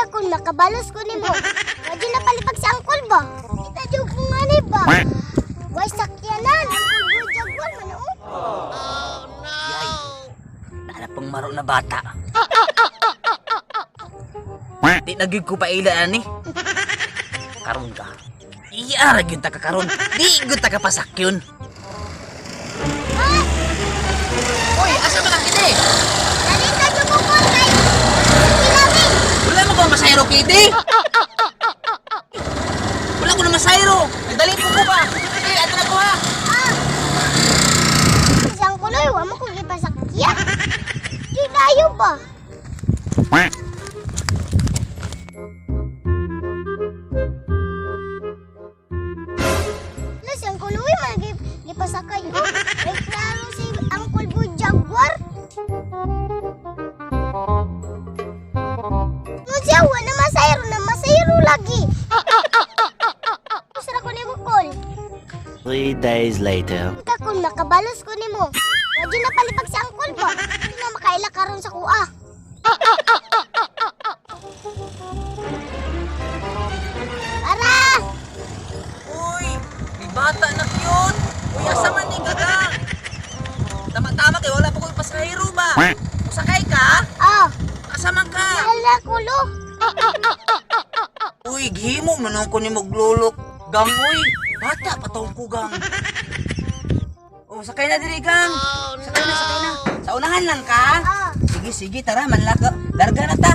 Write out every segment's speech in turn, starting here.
Unta kung makabalos ko nimo. Wadyo na palipag sa angkol ba? Kita jud ko nga ni ba? Way sakyanan. Angkol jaguar man o. Yay. Dala pang maro na bata. Di nagig ko pa ila ani. Karon ka. Iya ra gyud ta ka karon. Di gyud ta ka pasakyon. Uy, asa ba ka kini? Nalita jud ko ko kay. Kinami. Wala mo ko masayro kidi. Wala ko na masayro. Nagdali po ko ba? Sige, ato na ko ha. Sa angkoloy wa mo ko ipasakyan. Di layo ba? Las ang kuloy man gipasakay ko. Ay klaro si Angkol Boy Jaguar. Ngunsa wala na masayro lagi. Usara ko nimo kol. 3 days later. Unta kung makabalos ko nimo. Wadyo na palipag sa angkol ba? Di na makaila karon sa kuha. Para! Uy, di bata na cute. Uy, asa man ni gaga. Tama-tama kay wala pa ko pasahero ba? Usakay ka? Oh, Asa man ka? hala kulo. Uy, gihimo man ko ni maglulok. Gang, uy. Bata pa taong ko, gang. Oh, sakay na diri, gang. Sakay na. Sa unahan lang ka? Oh. Sige, tara, manlaka. Larga na ta.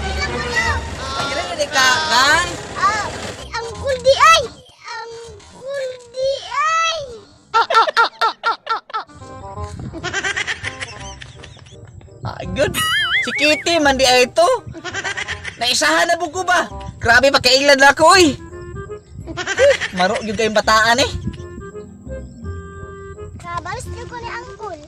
Ayun na di ka, gang. Ang kuldi ay! Ang kuldi ay! Agad. Si Kitty, man di ay ito. Naisahan na buko ba? Grabe, pagkailad na ako, uy. Maro yung kayong bataan eh. Kabalos ko ni Angkol.